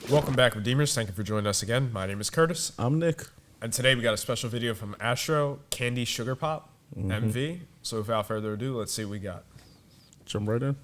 Welcome back, Redeemers. Thank you for joining us again. My name is Curtis. I'm Nick. And today we got a special video from Astro, Candy Sugar Pop, MV. So without further ado, let's see what we got. Jump right in.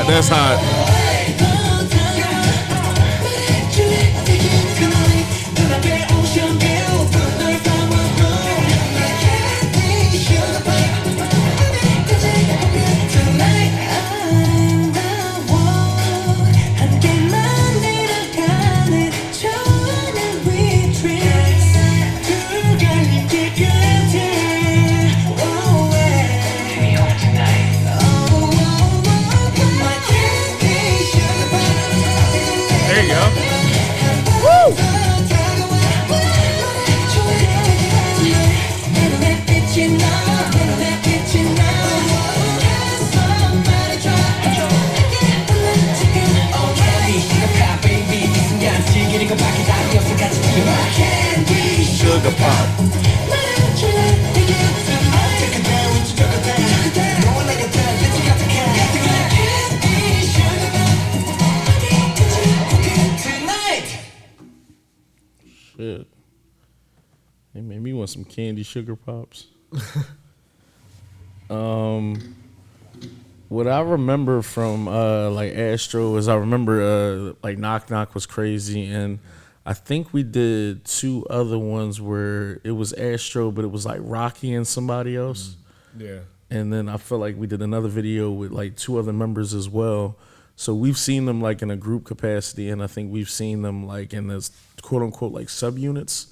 That's hot. Sugar pop. Shit. They made me want some candy sugar pops. What I remember from like Astro is I remember like Knock Knock was crazy, and I think we did two other ones where it was Astro, but it was like Rocky and somebody else. Yeah. And then I feel like we did another video with like two other members as well. So we've seen them like in a group capacity, and I think we've seen them like in this quote unquote like subunits.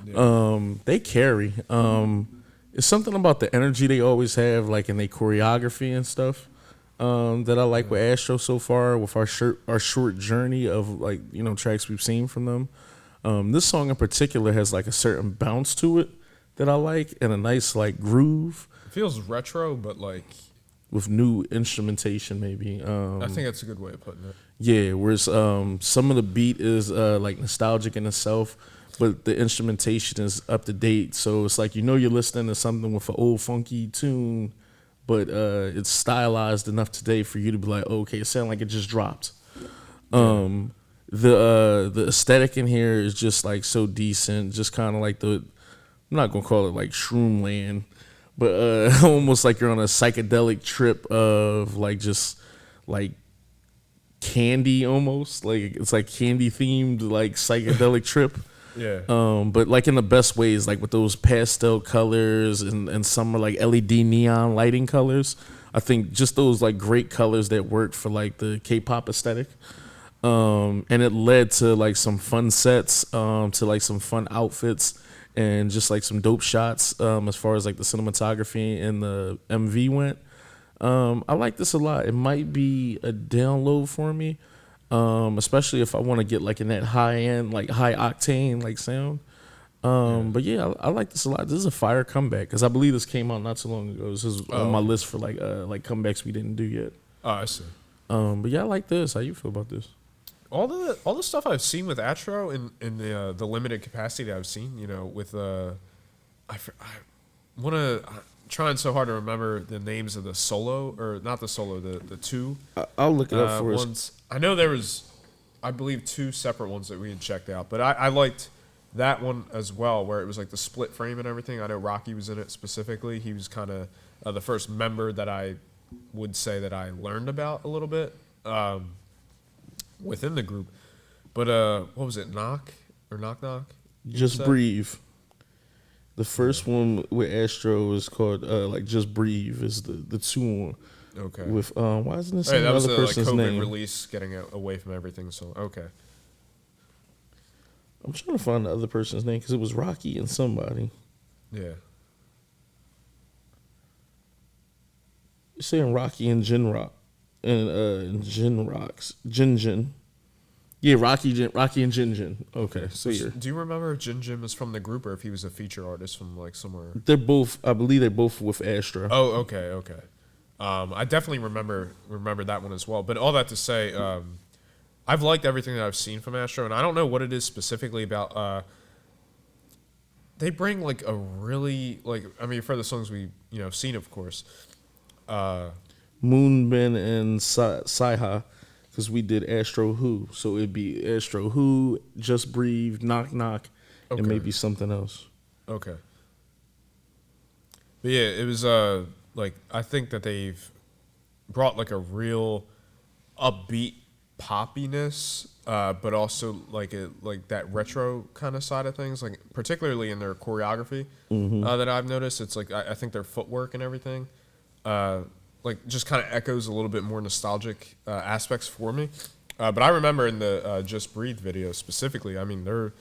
Yeah. They carry. It's something about the energy they always have, like in their choreography and stuff, that I like with Astro so far, with our short journey of like, you know, tracks we've seen from them. This song in particular has like a certain bounce to it that I like, and a nice like groove. It feels retro, but like with new instrumentation maybe. I think that's a good way of putting it. Yeah, whereas some of the beat is like nostalgic in itself, but the instrumentation is up to date. So it's like, you know, you're listening to something with an old funky tune, but it's stylized enough today for you to be like, oh, okay, it sounds like it just dropped. The aesthetic in here is just like so decent, just kind of like I'm not gonna call it like Shroomland, but almost like you're on a psychedelic trip of like just like candy almost. Like it's like candy themed like psychedelic trip. Yeah. But like in the best ways, like with those pastel colors and some are like LED neon lighting colors. I think just those like great colors that work for like the K-pop aesthetic. And it led to like some fun sets, to like some fun outfits and just like some dope shots, as far as like the cinematography and the MV went. I like this a lot. It might be a download for me. especially if I want to get like in that high end, like high octane like sound. But yeah, I like this a lot. This is a fire comeback because I believe this came out not too long ago. This is on my list for like comebacks we didn't do yet. Oh, I see. But yeah, I like this. How you feel about this? All the stuff I've seen with Astro in the limited capacity that I've seen, you know, with I want to trying so hard to remember the names of the solo or not the solo, the two. I'll look it up for us. I know there was, I believe, 2 separate ones that we had checked out, but I liked that one as well, where it was like the split frame and everything. I know Rocky was in it specifically. He was kind of the first member that I would say that I learned about a little bit within the group. But what was it, Knock? Just Breathe. The first one with Astro is called like Just Breathe is the 2 one. Okay. With why isn't this another that was the person's like, COVID name? release, getting away from everything. So okay. I'm trying to find the other person's name because it was Rocky and somebody. Yeah. You're saying Rocky and Jin Rock and Jin Rocks Jin. Yeah, Rocky and Jin. Okay, so yeah. Do you remember if Jin was from the group or if he was a feature artist from like somewhere? They're both. I believe they're both with Astra. Oh, okay. I definitely remember that one as well. But all that to say, I've liked everything that I've seen from Astro, and I don't know what it is specifically about. They bring like a really for the songs we seen, of course. Moonbin and Saiha, because we did Astro Who, so it'd be Astro Who, Just Breathe, Knock, and maybe something else. Okay. But yeah, it was I think that they've brought like a real upbeat poppiness, but also like that retro kind of side of things, like particularly in their choreography that I've noticed. It's like I think their footwork and everything, like just kind of echoes a little bit more nostalgic aspects for me. But I remember in the Just Breathe video specifically, I mean their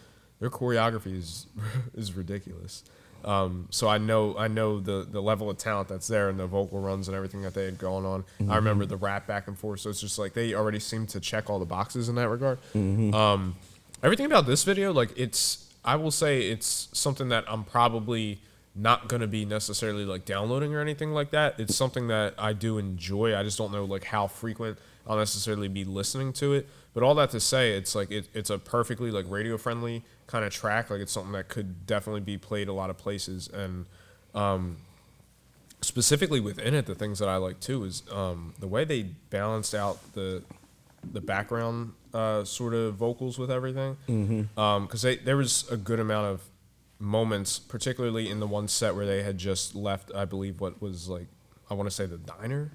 choreography is ridiculous. So I know the level of talent that's there and the vocal runs and everything that they had going on. I remember the rap back and forth. So it's just like they already seem to check all the boxes in that regard. Everything about this video, like I will say it's something that I'm probably not going to be necessarily like downloading or anything like that. It's something that I do enjoy. I just don't know like how frequent I'll necessarily be listening to it. But all that to say, it's like it's a perfectly like radio friendly kind of track. Like it's something that could definitely be played a lot of places. And specifically within it, the things that I like too is the way they balanced out the background sort of vocals with everything. Because there was a good amount of moments, particularly in the one set where they had just left, I believe, what was like, I want to say the diner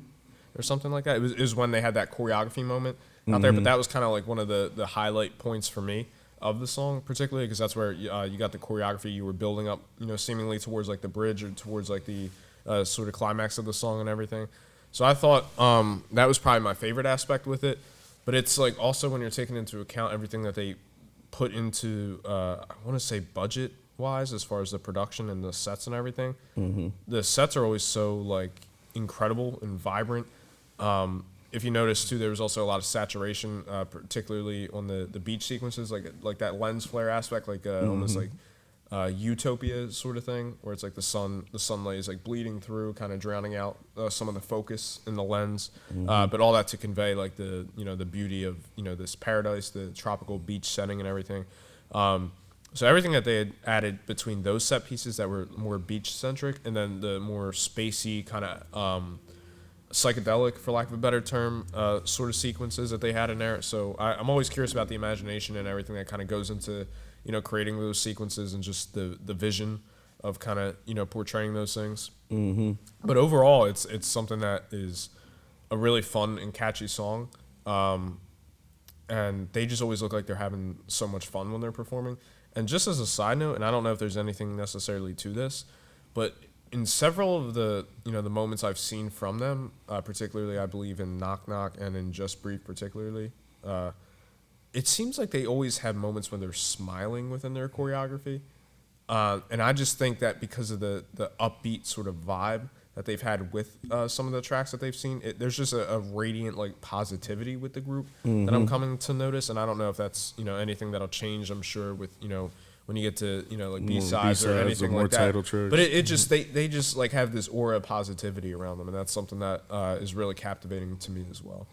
or something like that. It was when they had that choreography moment out there, but that was kind of like one of the highlight points for me of the song, particularly because that's where you got the choreography. You were building up, seemingly towards like the bridge or towards like the sort of climax of the song and everything. So I thought that was probably my favorite aspect with it. But it's like also when you're taking into account everything that they put into, I want to say budget wise, as far as the production and the sets and everything. The sets are always so like incredible and vibrant. If you notice too, there was also a lot of saturation, particularly on the beach sequences, like that lens flare aspect, like almost like utopia sort of thing, where it's like the sunlight is like bleeding through, kind of drowning out some of the focus in the lens, but all that to convey like the the beauty of this paradise, the tropical beach setting and everything. So everything that they had added between those set pieces that were more beach centric, and then the more spacey kind of psychedelic, for lack of a better term, sort of sequences that they had in there. So I'm always curious about the imagination and everything that kind of goes into creating those sequences and just the vision of kind of portraying those things. But overall, it's something that is a really fun and catchy song, and they just always look like they're having so much fun when they're performing. And just as a side note, and I don't know if there's anything necessarily to this, but in several of the the moments I've seen from them, particularly I believe in Knock and in Just Breathe particularly, it seems like they always have moments when they're smiling within their choreography, and I just think that because of the upbeat sort of vibe that they've had with some of the tracks that they've seen. There's just a radiant like positivity with the group that I'm coming to notice, and I don't know if that's anything that'll change. I'm sure with when you get to like B-sides or anything like that. But it just they just like have this aura of positivity around them, and that's something that is really captivating to me as well.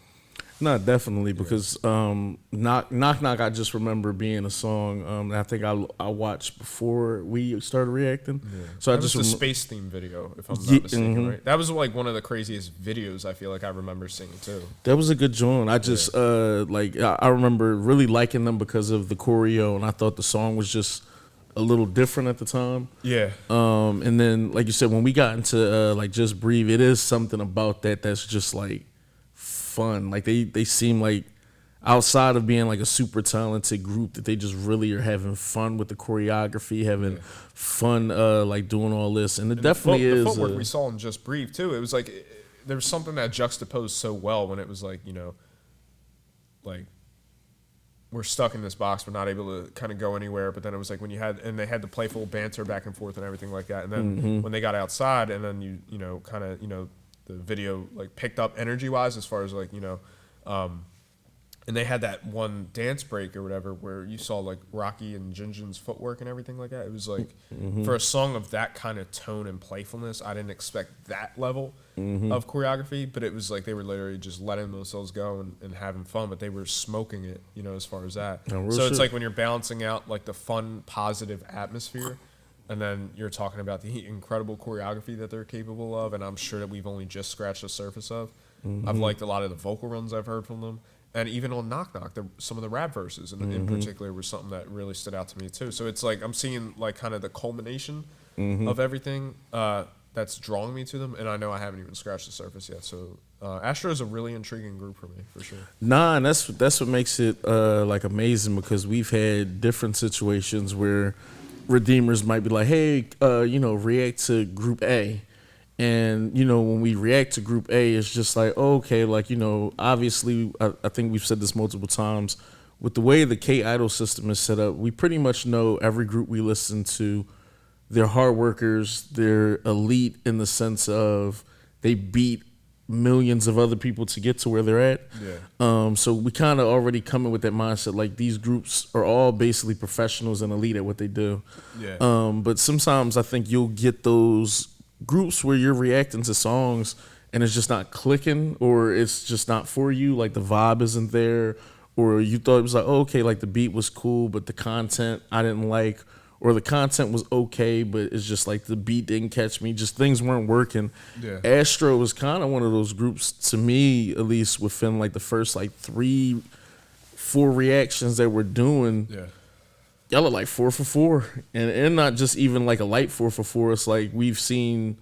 No, definitely, because Knock Knock, I just remember being a song that I think I watched before we started reacting. Yeah. So that was the space theme video, if I'm not mistaken, right? That was like one of the craziest videos I feel like I remember seeing too. That was a good joint. I just I remember really liking them because of the choreo, and I thought the song was just a little different at the time. Yeah. And then, like you said, when we got into like Just Breathe, it is something about that's just like fun. Like they seem like, outside of being like a super talented group, that they just really are having fun with the choreography, having fun like doing all this. And it definitely is. The footwork we saw in Just Breathe too. It was like there was something that juxtaposed so well when it was like like we're stuck in this box, we're not able to kind of go anywhere. But then it was like when they had the playful banter back and forth and everything like that. And then when they got outside, and then you kind of the video like picked up energy wise as far as like and they had that one dance break or whatever where you saw like Rocky and Jinjin's footwork and everything like that. It was like for a song of that kind of tone and playfulness, I didn't expect that level of choreography, but it was like they were literally just letting themselves go and having fun, but they were smoking it, as far as that. So it's like when you're balancing out like the fun, positive atmosphere, and then you're talking about the incredible choreography that they're capable of, and I'm sure that we've only just scratched the surface of. I've liked a lot of the vocal runs I've heard from them. And even on Knock Knock, some of the rap verses in particular was something that really stood out to me too. So it's like I'm seeing like kind of the culmination of everything that's drawing me to them, and I know I haven't even scratched the surface yet. So Astro is a really intriguing group for me, for sure. Nah, and that's what makes it like amazing, because we've had different situations where Redeemers might be like, hey, react to Group A. And, when we react to Group A, it's just like, okay, like, obviously, I think we've said this multiple times, with the way the K-Idol system is set up, we pretty much know every group we listen to, they're hard workers, they're elite in the sense of they beat millions of other people to get to where they're at. Yeah. So we kind of already come in with that mindset, like these groups are all basically professionals and elite at what they do. Yeah. But sometimes I think you'll get those groups where you're reacting to songs and it's just not clicking, or it's just not for you, like the vibe isn't there, or you thought it was like, okay, like the beat was cool, but the content I didn't like, or the content was okay, but it's just like the beat didn't catch me, just things weren't working. Yeah. Astro was kind of one of those groups, to me at least, within like the first like 3-4 reactions that we're doing. Yeah. Y'all are like 4 for 4, and not just even like a light 4 for 4. It's like we've seen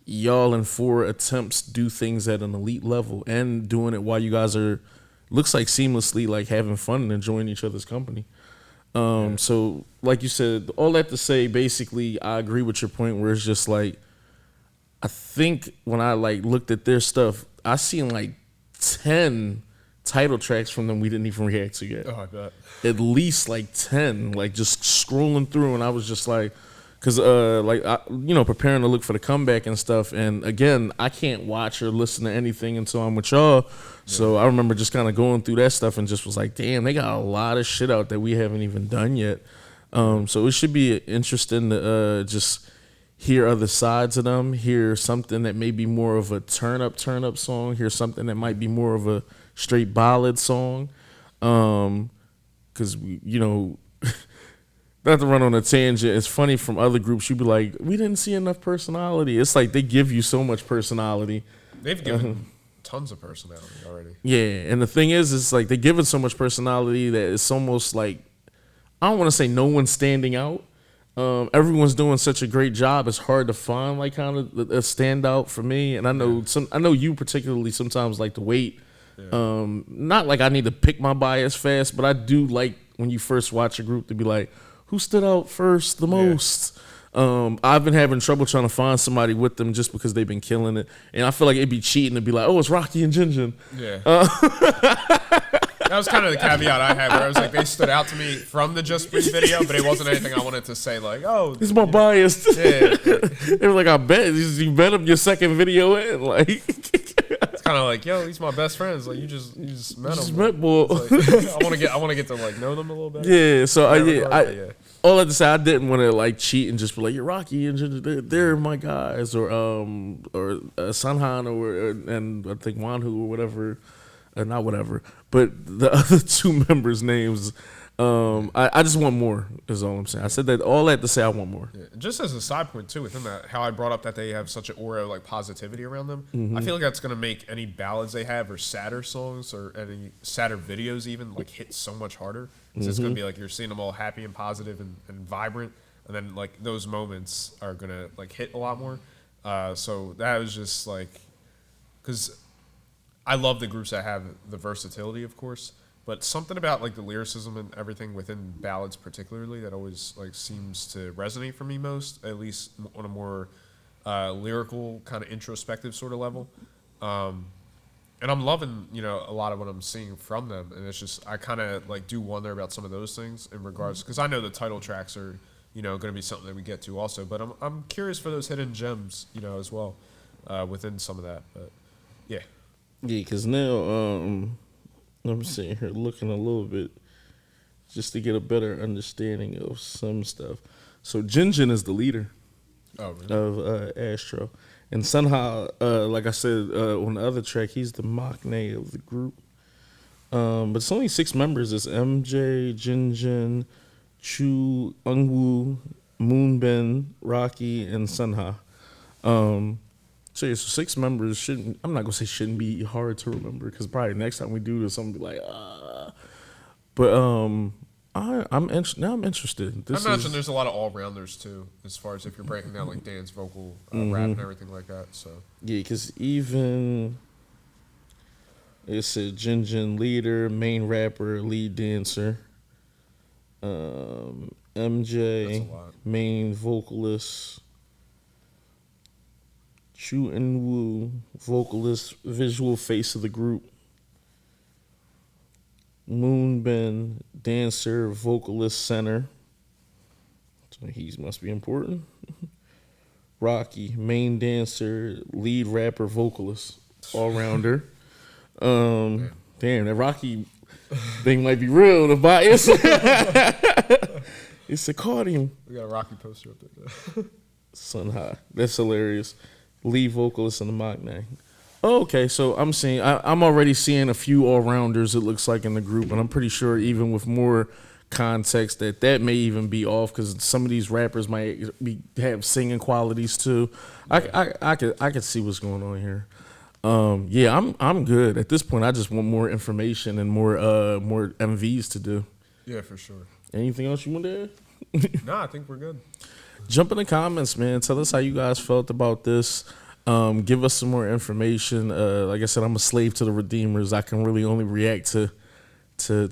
y'all in 4 attempts do things at an elite level, and doing it while you guys are, looks like seamlessly like having fun and enjoying each other's company. So like you said, all that to say, basically, I agree with your point where it's just like, I think when I like looked at their stuff, I seen like 10 title tracks from them we didn't even react to yet. Oh, I bet. At least like 10, like just scrolling through, and I was just like, because preparing to look for the comeback and stuff, and again, I can't watch or listen to anything until I'm with y'all. Yeah. So I remember just kind of going through that stuff and just was like, damn, they got a lot of shit out that we haven't even done yet. So it should be interesting to just hear other sides of them, hear something that may be more of a turn up song, hear something that might be more of a straight ballad song. Because not to run on a tangent, it's funny, from other groups, you'd be like, we didn't see enough personality. It's like they give you so much personality. They've given tons of personality already. Yeah, and the thing is, it's like they give it so much personality that it's almost like, I don't want to say no one's standing out. Everyone's doing such a great job. It's hard to find like kind of a standout for me. And I know you particularly sometimes like to wait. Yeah. Not like I need to pick my bias fast, but I do like when you first watch a group to be like, who stood out first the most? I've been having trouble trying to find somebody with them just because they've been killing it. And I feel like it'd be cheating to be like, oh, it's Rocky and Jinjin. Yeah. that was kind of the caveat I had, where I was like, they stood out to me from the Just Breathe video, but it wasn't anything I wanted to say like, oh, he's more biased. Yeah. They were like, I bet you bet him your second video in, like. It's kind of like, yo, he's my best friends. Like you just met him. Met boy. Like, I want to get to like know them a little bit. Yeah. So yeah. All I had to say, I didn't want to like cheat and just be like, you're Rocky and they're my guys, or Sanhan and I think Wanhu or whatever, not whatever, but the other two members' names. I just want more. Is all I'm saying. I said that all that to say I want more. Yeah. Just as a side point too, within that, how I brought up that they have such an aura of like positivity around them. I feel like that's gonna make any ballads they have or sadder songs or any sadder videos even like hit so much harder. It's gonna be like you're seeing them all happy and positive and vibrant, and then like those moments are gonna like hit a lot more. So that was just like, because I love the groups that have the versatility, of course. But something about like the lyricism and everything within ballads, particularly, that always like seems to resonate for me most, at least on a more lyrical, kind of introspective sort of level. And I'm loving, a lot of what I'm seeing from them, and it's just I kind of like do wonder about some of those things in regards, because I know the title tracks are going to be something that we get to also, but I'm curious for those hidden gems, as well, within some of that. But yeah, because now. I'm sitting here looking a little bit just to get a better understanding of some stuff. So Jinjin is the leader of Astro. And somehow, like I said on the other track, he's the maknae of the group. But it's only 6 members. It's MJ, Jinjin, Chu, Eungwoo, Moonbin, Rocky, and Sunha. So yeah, so 6 members shouldn't. I'm not gonna say shouldn't be hard to remember, because probably next time we do this, I'm gonna be like, But I'm interested. I imagine there's a lot of all rounders too, as far as if you're breaking down like dance, vocal, rap, and everything like that. So yeah, because even it's a Jinjin leader, main rapper, lead dancer. MJ main vocalist. Chu Eunwoo, vocalist, visual face of the group. Moonbin, dancer, vocalist, center. So he must be important. Rocky, main dancer, lead rapper, vocalist, all rounder. Damn, that Rocky thing might be real. The bias. It's a cardium. We got a Rocky poster up there. Sun high. That's hilarious. Lead vocalist in the maknae. Oh, okay, so I'm already seeing a few all-rounders, it looks like, in the group, and I'm pretty sure even with more context that may even be off, because some of these rappers might have singing qualities too. Yeah. I could see what's going on here. Yeah, I'm good at this point. I just want more information and more MVs to do. Yeah, for sure. Anything else you want to add? No, I think we're good. Jump in the comments, man. Tell us how you guys felt about this. Give us some more information. Like I said, I'm a slave to the Redeemers. I can really only react to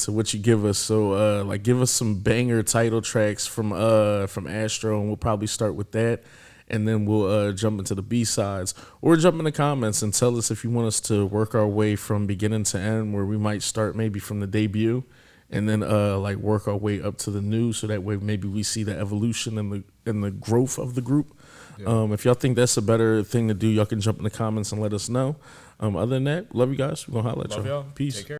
what you give us. So, like, give us some banger title tracks from Astro, and we'll probably start with that, and then we'll jump into the B-sides. Or jump in the comments and tell us if you want us to work our way from beginning to end, where we might start maybe from the debut, and then like work our way up to the new, so that way maybe we see the evolution and the growth of the group. Yeah. If y'all think that's a better thing to do, y'all can jump in the comments and let us know. Other than that, love you guys. We're gonna holler at y'all. Peace. Take care.